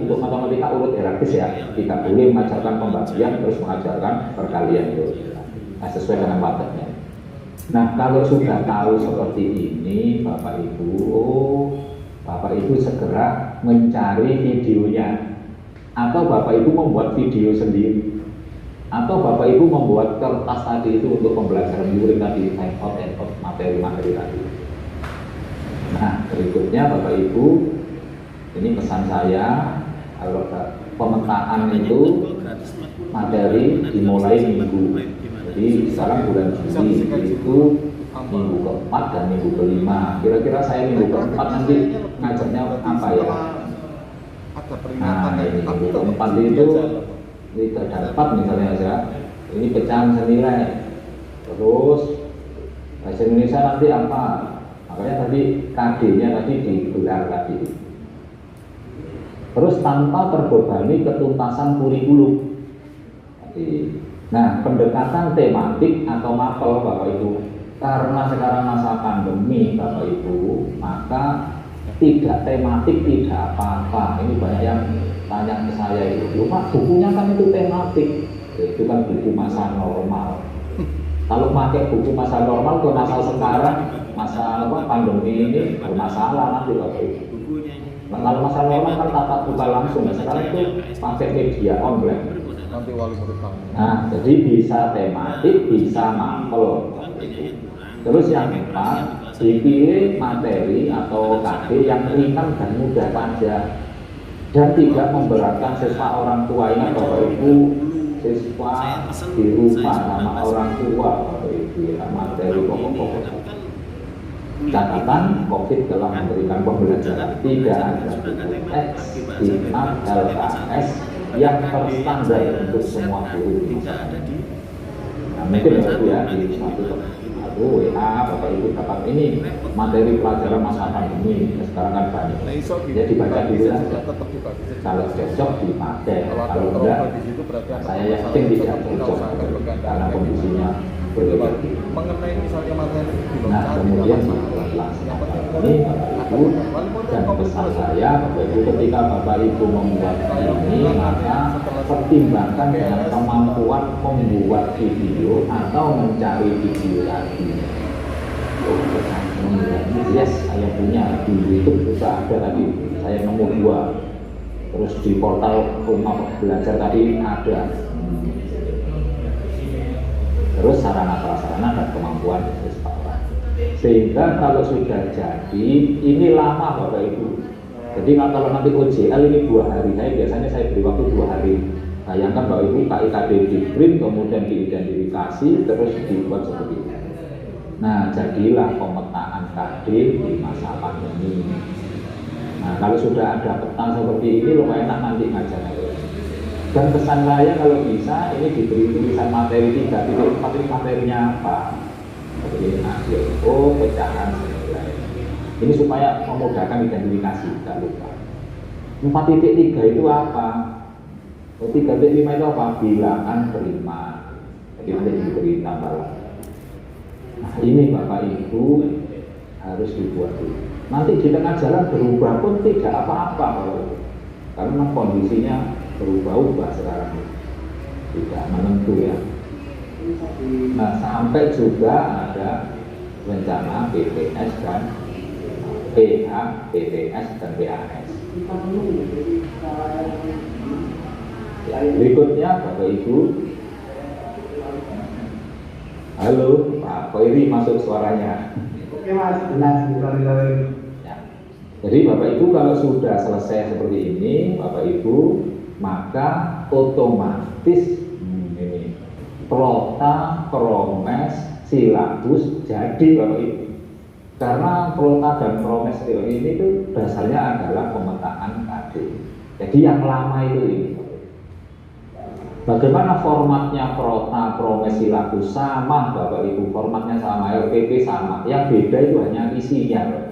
untuk matematika urut hierarkis ya, tidak boleh mengajarkan pembagian terus mengajarkan perkalian itu, nah, sesuai dengan patternnya. Nah kalau sudah tahu seperti ini Bapak Ibu segera mencari videonya, atau Bapak Ibu membuat video sendiri, atau Bapak Ibu membuat kertas tadi itu untuk pembelajaran murid tadi, type out materi-materi tadi. Nah berikutnya Bapak Ibu, ini pesan saya, kalau pemetaan itu materi dimulai minggu. Jadi sekarang bulan Juli itu minggu keempat dan minggu kelima. Kira-kira saya minggu keempat nanti ngajarnya apa ya? Nah ini minggu keempat itu kita dapat misalnya aja, ini pecahan senilai, terus bahasa Indonesia nanti apa? Makanya tadi KD-nya tadi digelar tadi. Terus tanpa terbebani ketuntasan kurikulum. Nah, pendekatan tematik atau mapel Bapak Ibu, karena sekarang masa pandemi Bapak Ibu, maka tidak tematik tidak apa-apa. Ini banyak yang tanya ke saya itu, Pak, bukunya kan itu tematik, itu kan buku masa normal. Kalau pakai buku masa normal ke masa sekarang, masa pandemi ini bermasalah nanti Bapak Ibu. Kalau masa normal kan tatap muka langsung, sekarang itu pakai media online. Nah, jadi bisa tematik, bisa mapel. Terus yang keempat, dipilih materi atau KD yang ringan dan mudah saja dan tidak memberatkan siswa orang tua. Ingat Bapak Ibu, siswa di rumah nama orang tua Bapak Ibu, ya, materi pokok-pokok. Catatan, COVID telah memberikan pembelajaran tidak ada buku teks, simak, LKS yang terstandar untuk semua guru di masa ini. Nah, mungkin ya di suatu WA Bapak Ibu dapat ini materi pelajaran masa pandemi, sekarang kan banyak. Ya dibaca dulu saja. Kalau cocok dipakai, kalau enggak saya yakin tidak cocok karena kondisinya berbeda. Mengenai misalnya materi. Nah kemudian dilaksanakan ini Bapak Ibu, dan pesan saya Bapak Ibu, ketika Bapak Ibu membuat ini maka pertimbangkan dengan kemampuan membuat video atau mencari video lagi. Yes, saya punya di YouTube juga ada tadi, saya nemu 2. Terus di portal rumah belajar tadi ada. Terus sarana prasarana dan kemampuan siswa. Sehingga kalau sudah jadi, ini lama Bapak Ibu. Jadi kalau nanti OJL ini 2 hari, biasanya saya beri waktu 2 hari. Bayangkan Bapak Ibu, KIKD di print, kemudian diidentifikasi, terus dibuat seperti ini. Nah, jadilah pemetaan KD di masa pandemi. Nah, kalau sudah ada peta seperti ini, lumayan enak nanti ngajarnya. Dan pesan saya kalau bisa, ini diberi tulisan materi 3.4 ini materinya apa? Seperti ADO, pecahan senilai. Ini supaya memudahkan identifikasi, tidak lupa. 4.3 itu apa? 3.5 itu apa? Bilangan prima. Jadi nanti diberi tambahan. Nah ini Bapak Ibu harus dibuat dulu. Nanti di tengah jalan berubah pun tidak apa-apa Bapak Ibu. Karena kondisinya berubah-ubah sekarang ini. Tidak menentu ya. Nah sampai juga ada rencana PPS dan PH, PPS dan PAS. Berikutnya Bapak Ibu. Halo, Pak Koiri masuk suaranya. Oke Mas, jelas. Ya. Jadi Bapak Ibu kalau sudah selesai seperti ini, Bapak Ibu, maka otomatis ini prota, promes, silabus jadi Bapak Ibu. Karena prota dan promes ini itu dasarnya adalah pemetaan KD. Jadi yang lama itu ini. Bagaimana formatnya prota, promes, silabus sama Bapak Ibu, formatnya sama, RPP sama. Yang beda itu hanya isinya.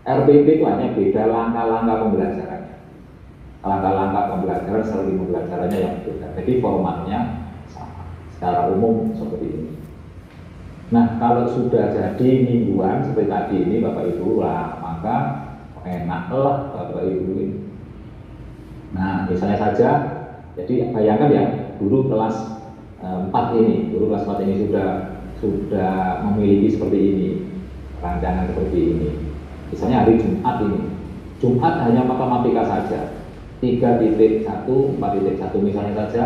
RPP itu hanya beda langkah-langkah pembelajarannya. Langkah-langkah pembelajaran, strategi pembelajarannya yang beda. Jadi formatnya sama. Secara umum seperti ini. Nah, kalau sudah jadi mingguan seperti tadi ini Bapak Ibu, lah maka enaklah Bapak Ibu ini. Nah, misalnya saja, jadi bayangkan ya, guru kelas 4 ini, sudah memiliki seperti ini, rancangan seperti ini. Misalnya hari Jumat ini, Jumat hanya matematika saja, 3.1, 4.1 misalnya saja,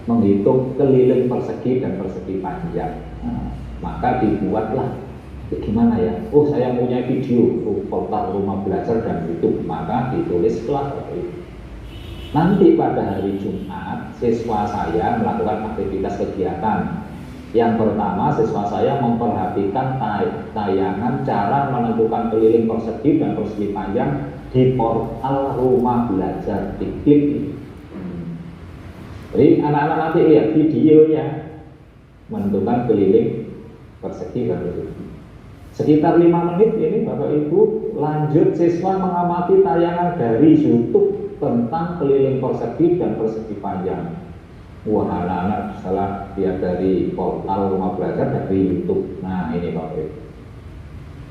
menghitung keliling persegi dan persegi panjang. Nah, maka dibuatlah, gimana ya? Oh, saya punya video portal rumah belajar dan YouTube, maka ditulislah itu. Nanti pada hari Jumat, siswa saya melakukan aktivitas kegiatan. Yang pertama, siswa saya memperhatikan tayangan cara menentukan keliling persegi dan persegi panjang di portal rumah belajar, diklik ini. Jadi anak-anak nanti lihat videonya menentukan keliling persegi dan persegi. Sekitar 5 menit ini Bapak Ibu lanjut siswa mengamati tayangan dari YouTube tentang keliling persegi dan persegi panjang. Wah, anak-anak salah lihat dari portal rumah belajar dari YouTube. Nah, ini Bapak Ibu,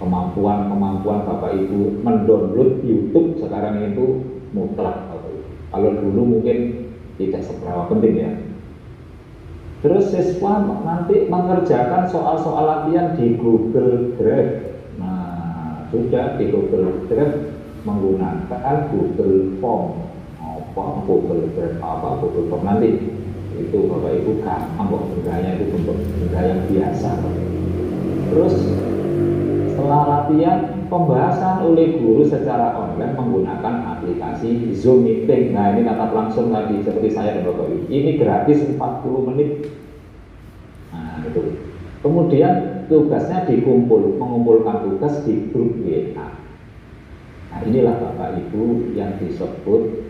kemampuan Bapak Ibu mendownload YouTube sekarang itu mutlak Bapak Ibu. Kalau dulu mungkin tidak seberapa penting ya. Terus siswa nanti mengerjakan soal-soal latihan di Google Drive. Nah, sudah di Google Drive menggunakan Google Form. Google Drive Google Form nanti itu Bapak Ibu gampang kok, bentuknya itu bentuk yang biasa. Terus setelah latihan, pembahasan oleh guru secara online menggunakan aplikasi Zoom Meeting. Nah, ini tatap langsung tadi seperti saya dan Bapak Ibu. Ini gratis 40 menit. Nah, itu. Kemudian tugasnya mengumpulkan tugas di grup WA. Nah, inilah Bapak Ibu yang disebut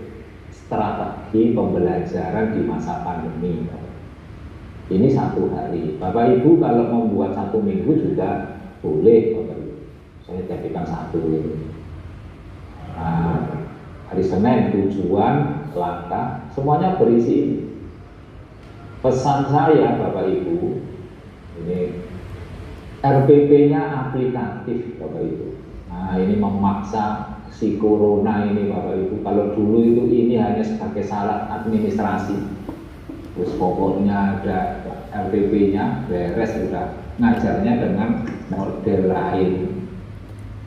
strategi pembelajaran di masa pandemi. Ini 1 hari. Bapak Ibu kalau membuat 1 minggu juga boleh Bapak Ibu. Saya jadikan 1 ini. Nah, hari Senin tujuan, langkah, semuanya berisi ini. Pesan saya Bapak Ibu, ini RPP-nya aplikatif Bapak Ibu. Nah, ini memaksa si corona ini Bapak Ibu. Kalau dulu itu ini hanya sebagai syarat administrasi, terus pokoknya ada RPP-nya beres, sudah ngajarnya dengan model lain,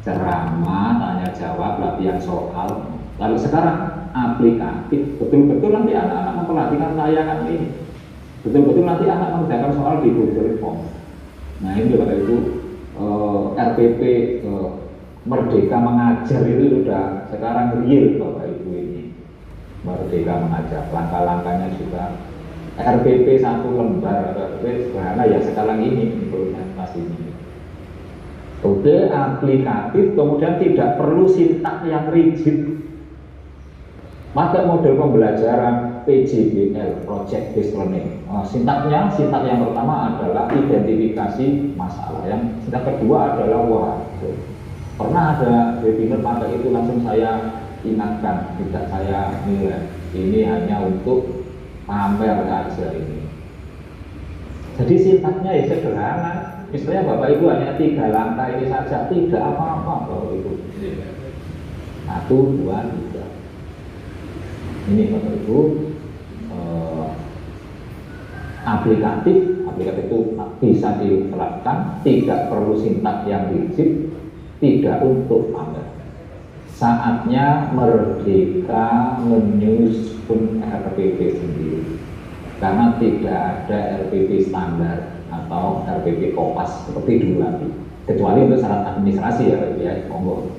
ceramah, tanya jawab, latihan soal. Lalu sekarang aplikatif, betul-betul nanti anak-anak memperhatikan tayangan ini, betul-betul nanti anak mengerjakan soal di Google Form. Nah, ini Bapak Ibu, RPP Merdeka Mengajar itu sudah sekarang real Bapak Ibu ini. Merdeka Mengajar, langkah-langkahnya juga RPP 1 lembar, RPP sederhana ya sekarang ini implementasinya. Kode aplikatif, kemudian tidak perlu sintak yang rigid. Maka model pembelajaran PJBL, Project Based Learning. Sintak yang pertama adalah identifikasi masalah, yang sintak kedua adalah pernah ada webinar pakai itu, langsung saya ingatkan, tidak saya nilai. Ini hanya untuk pamer saja ini. Jadi sintaknya ya sederhana. Misalnya Bapak Ibu hanya 3 langkah ini saja, tidak apa-apa Bapak Ibu. 1, 2, 3. Ini Bapak Ibu, aplikatif itu bisa diterapkan, tidak perlu sintak yang rigid, tidak untuk pamer. Saatnya merdeka menyusun RPP sendiri, karena tidak ada RPP standar atau RPP kopas seperti dulu lagi, kecuali untuk syarat administrasi ya monggo.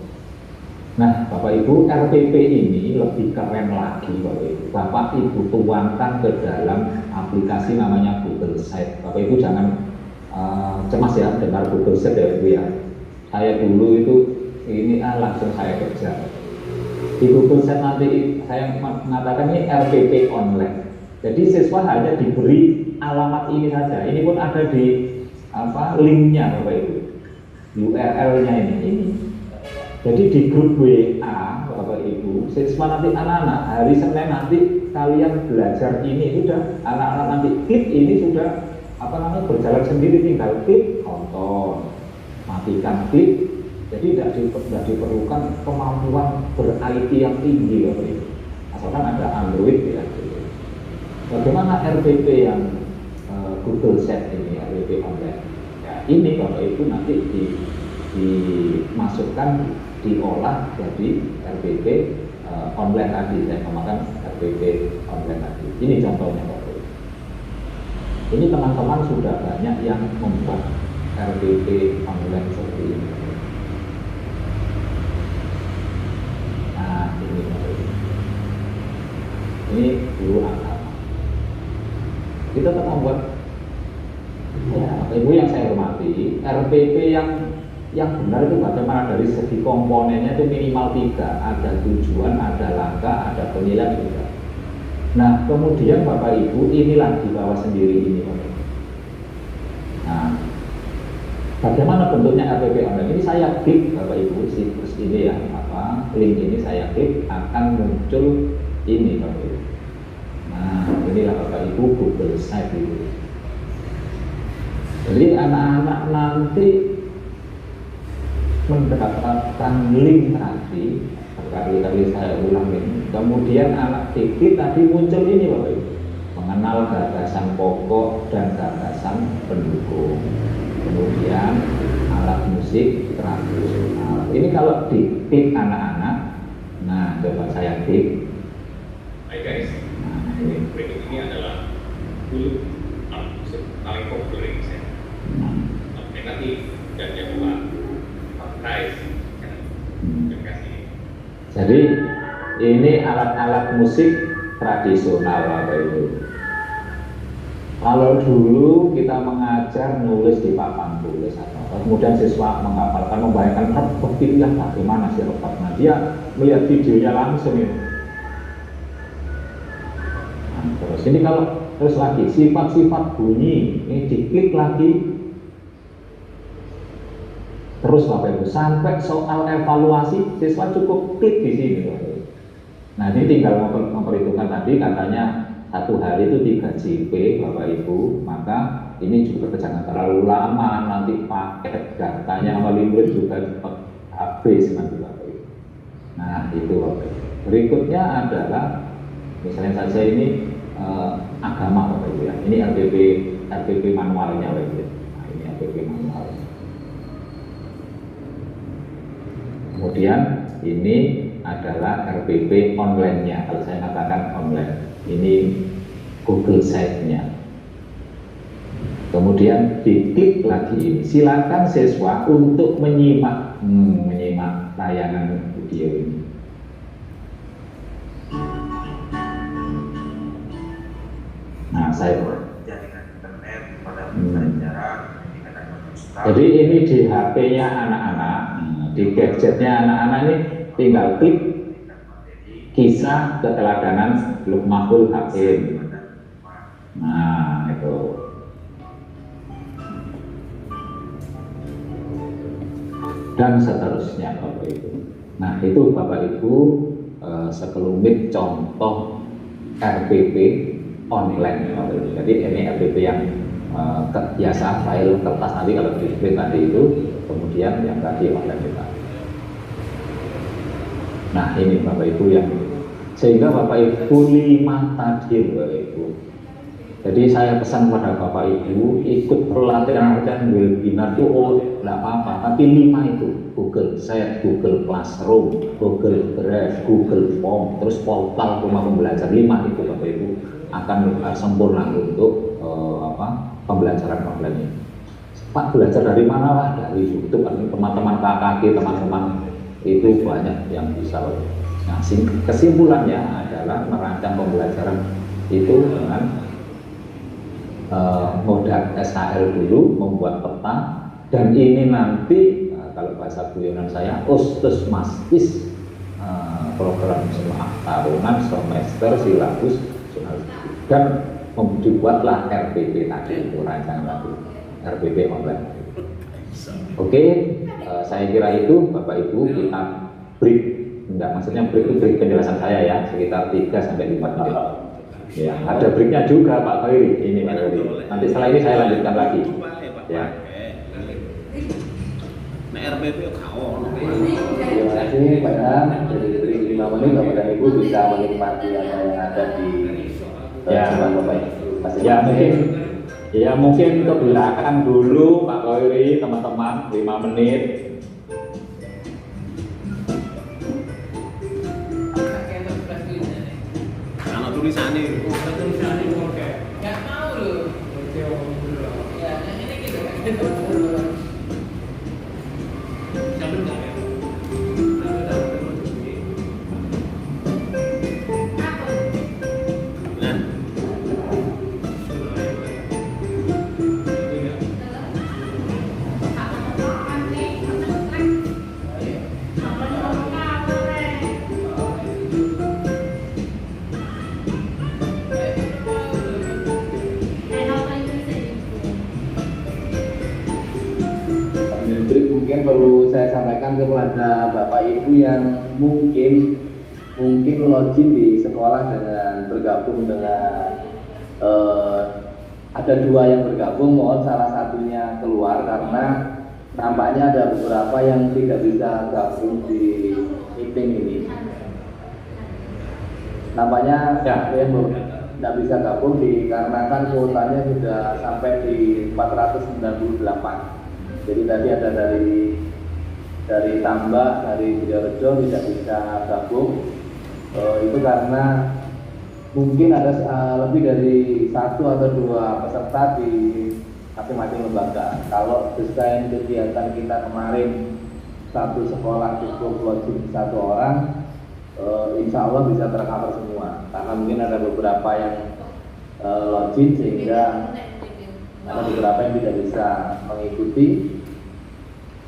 Nah Bapak Ibu, RPP ini lebih keren lagi Bapak Ibu. Bapak Ibu tuangkan ke dalam aplikasi namanya Google Sheet. Bapak Ibu jangan cemas ya dengar Google Sheet ya Ibu ya. Saya dulu itu ini langsung saya kerja di Google Sheet. Nanti saya mengatakan ini RPP online. Jadi siswa hanya diberi alamat ini saja. Ini pun ada di linknya Bapak Ibu, URL-nya ini. Jadi di grup WA Bapak Ibu, siswa nanti anak-anak hari Senin nanti kalian belajar ini, sudah anak-anak nanti klik ini sudah berjalan sendiri, tinggal klik tonton, matikan klik. Jadi tidak diperlukan kemampuan ber-IT yang tinggi Bapak Ibu. Misalkan ada Android ya. Bagaimana RPP yang Google Set ini, RPP online? Ya, ini Bapak Ibu nanti dimasukkan, diolah jadi RPP online tadi. Saya namakan RPP online tadi. Ini contohnya Bapak Ibu. Ini teman-teman sudah banyak yang membuat RPP online seperti ini. Nah, ini Bapak Ibu. Ini guru agama. Kita tetap membuat, ya, Bapak Ibu yang saya hormati, RPP yang benar itu bagaimana dari segi komponennya itu minimal 3, ada tujuan, ada langkah, ada penilaian juga. Nah, kemudian Bapak Ibu inilah di bawah sendiri ini Bapak Ibu. Nah, bagaimana bentuknya RPP online? Ini saya klik Bapak Ibu, situs ini ya, link ini saya klik, akan muncul ini Bapak Ibu. Nah, inilah Bapak Ibu Google Site itu. Jadi anak-anak nanti mendapatkan link tadi, berkali-kali saya ulang ini. Kemudian anak TK tadi muncul ini Bapak Ibu, mengenal gagasan pokok dan gagasan pendukung. Kemudian alat musik tradisional. Ini kalau diklik anak-anak, nah coba saya klik. Hai guys, Nah ini. berikut ini adalah dulu alat musik paling populer yang saya alternatif dan yang buat price terima kasih. Jadi ini alat-alat musik tradisional Bapak Ibu. Kalau dulu kita mengajar nulis di papan tulis atau kemudian siswa menghafalkan, membayangkan rebab itu ya bagaimana sih rebab. Nah dia melihat videonya langsung ini. Nah, terus ini kalau terus lagi sifat-sifat bunyi ini diklik lagi. Terus Bapak Ibu sampai soal evaluasi siswa cukup klik di sini Bapak Ibu. Nah ini tinggal memperhitungkan tadi katanya 1 hari itu 3 JP Bapak Ibu, maka ini juga jangan terlalu lama nanti paket datanya sama limit juga cepat habis nanti Bapak Ibu. Nah itu Bapak Ibu. Berikutnya adalah misalnya saja ini agama Bapak Ibu ya. Ini RPP manualnya Bapak Ibu. Nah ini RPP manualnya. Kemudian ini adalah RPP online-nya. Kalau saya katakan online, ini Google Site-nya. Kemudian diklik lagi ini. Silakan siswa untuk menyimak tayangan video ini. Nah, saya jaringan internet pada pembelajaran pendidikan manusia. jadi ini di HP-nya anak-anak, di gadgetnya anak-anak ini tinggal klik kisah keteladanan Luqmanul Hakim. Nah itu. Dan seterusnya Bapak Ibu. Nah itu Bapak Ibu sekelumit contoh RPP online Bapak Ibu. Jadi ini RPP yang biasa file kertas nanti kalau di print tadi itu, kemudian yang tadi online kita. Nah ini Bapak Ibu yang sehingga Bapak Ibu 5 tadi Bapak Ibu. Jadi saya pesan kepada Bapak Ibu ikut pelatihan webinar itu tidak apa-apa, tapi 5 itu Google Sheet, Google Classroom, Google Drive, Google Form, terus portal rumah pembelajar 5 itu Bapak Ibu akan sempurna untuk pembelajaran online ini. Pak belajar dari mana lah? Dari YouTube, teman-teman KKG, teman-teman itu banyak yang bisa. Nah, kesimpulannya adalah merancang pembelajaran itu dengan modal SKL dulu, membuat peta, dan ini nanti kalau bahasa guyonan saya ustus mastis, program tahunan, semester, silabus, dan dibuatlah RPP tadi itu rancangan tadi RPP online. Oke, saya kira itu Bapak Ibu kita break, enggak maksudnya break itu break penjelasan saya ya sekitar 3-5 menit. Ya, ada breaknya juga Pak Khairi. Ini Pak Khairi. Nanti setelah ini saya lanjutkan lagi. Ya. Nah RPP kau. Terima kasih Pak. 5 menit Bapak Ibu bisa menikmati apa yang ada di Jumat Bapak Ibu. Ya mungkin ke belakang dulu Pak Koiri, teman-teman, 5 menit. Anak tulisannya nggak mau loh. Ya, ini gitu. Mungkin perlu saya sampaikan kepada Bapak Ibu yang mungkin login di sekolah dengan bergabung dengan ada 2 yang bergabung, mohon salah satunya keluar karena nampaknya ada beberapa yang tidak bisa gabung di meeting ini. Nampaknya yang tidak bisa gabung dikarenakan kuotanya sudah sampai di 498. Jadi tadi ada dari Tambak, dari Sidoarjo tidak bisa gabung. Itu karena mungkin ada lebih dari 1 atau 2 peserta di masing-masing lembaga. Kalau desain kegiatan kita kemarin satu sekolah cukup login 1 orang, insya Allah bisa tercover semua. Karena mungkin ada beberapa yang login sehingga ada beberapa yang tidak bisa mengikuti.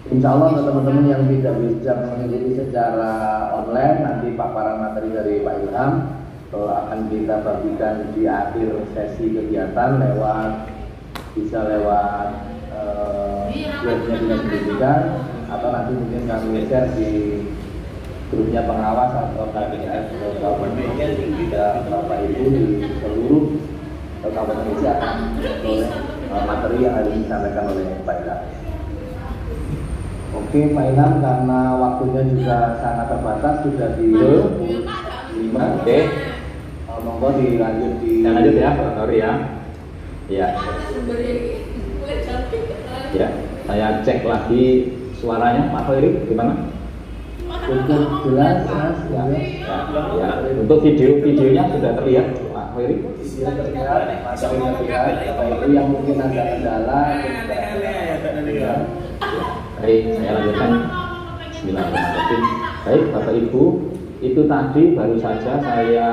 Insya Allah untuk teman-teman yang tidak bisa mengikuti secara online, nanti paparan materi dari Pak Ilham akan kita bagikan di akhir sesi kegiatan bisa lewat webnya Dinas Pendidikan, atau nanti mungkin kami share di grupnya pengawas atau KPS Bapak Ibu di seluruh Kabupaten Indonesia akan oleh materi yang hari ini disampaikan oleh Pak Ilham. Oke Pak Ilham, karena waktunya juga sangat terbatas, sudah di 5. Oke. Monggo dilanjut Lanjut ya, Pak Koiri ya. Ya. Ya, saya cek lagi suaranya Pak Koiri gimana? Cukup jelas, Mas. Ya. Untuk videonya sudah terlihat Pak Koiri? Terlihat, Bapak Ibu yang mungkin ada kendala. Baik, saya lanjutkan. Bismillahirrahmanirrahim. Baik, Bapak Ibu, itu tadi baru saja saya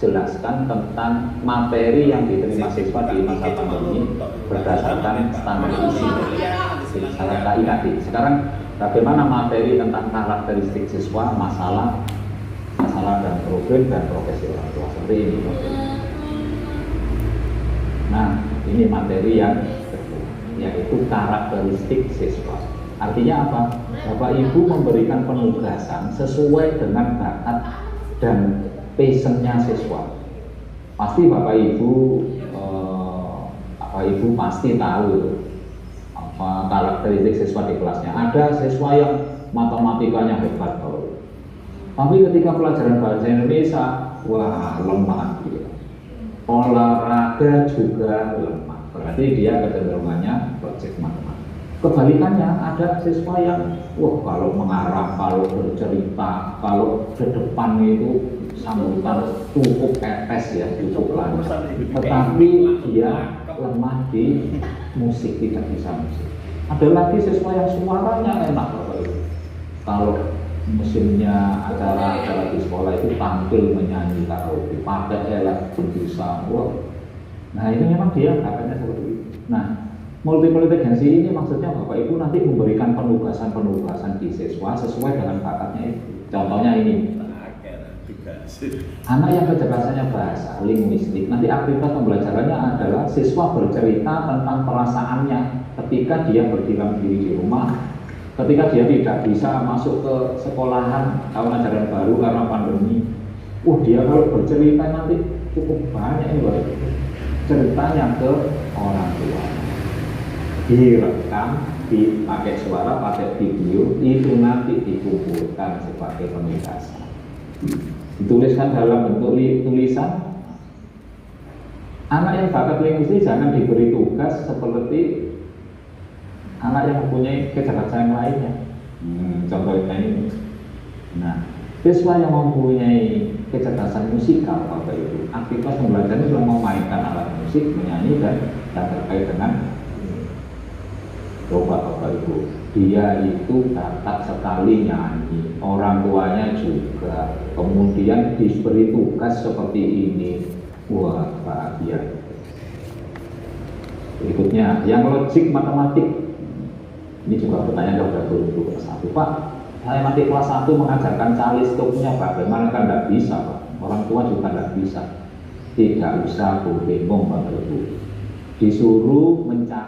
jelaskan tentang materi yang diterima siswa di masa pandemi berdasarkan standar isi dari KIKD. Sekarang bagaimana materi tentang karakteristik siswa, masalah dan problem dan profesi orang tua, seperti ini. Nah, ini materi yang kedua, yaitu karakteristik siswa. Artinya apa? Bapak Ibu memberikan penugasan sesuai dengan bakat dan passionnya siswa. Pasti Bapak Ibu pasti tahu apa karakteristik siswa di kelasnya. Ada siswa yang matematikanya hebat, tapi ketika pelajaran bahasa Indonesia, wah lemah dia. Olahraga juga lemah. Berarti dia kecenderungannya project matematika. Kebalikannya, ada siswa yang kalau mengarang, kalau bercerita, kalau ke depan itu sambutan cukup pepes ya, cukup lancar. Tetapi dia lemah di musik, tidak bisa musik. Ada lagi siswa yang suaranya enak, Bapak Ibu. Kalau musimnya acara di sekolah itu tampil menyanyi karaoke, pakai alat bisa. Nah ini memang dia katanya seperti itu. Nah, multiple intelligensi ini maksudnya Bapak Ibu nanti memberikan penugasan di siswa sesuai dengan bakatnya itu. Contohnya ini, anak yang kecerdasannya bahasa linguistik, nanti aktivitas pembelajarannya adalah siswa bercerita tentang perasaannya ketika dia berdiam diri di rumah, ketika dia tidak bisa masuk ke sekolahan tahun ajaran baru karena pandemi. Dia kalau bercerita nanti cukup banyak ini Bapak Ibu. Ceritanya ke orang tua, direkam, dipakai suara, pakai video, itu nanti dikumpulkan sebagai penugasan. dituliskan dalam bentuk tulisan. Anak yang bakat linguistik jangan diberi tugas seperti anak yang mempunyai kecerdasan yang lainnya. Contohnya ini. Nah, siswa yang mempunyai kecerdasan musikal Bapak Ibu, aktivitas pembelajaran sudah memainkan alat musik, menyanyi dan terkait dengan coba Bapak Ibu, dia itu dapat sekali nyanyi, orang tuanya juga, kemudian diberi tugas seperti ini. Wah, bahagia. Berikutnya, yang logik matematik. Ini juga pertanyaan kepada guru kelas 1. Pak, saya masih kelas 1 mengajarkan calistuknya, bagaimana kan tidak bisa, Pak? Orang tua juga tidak bisa. Tidak usah bingung, Bapak Ibu. Disuruh mencari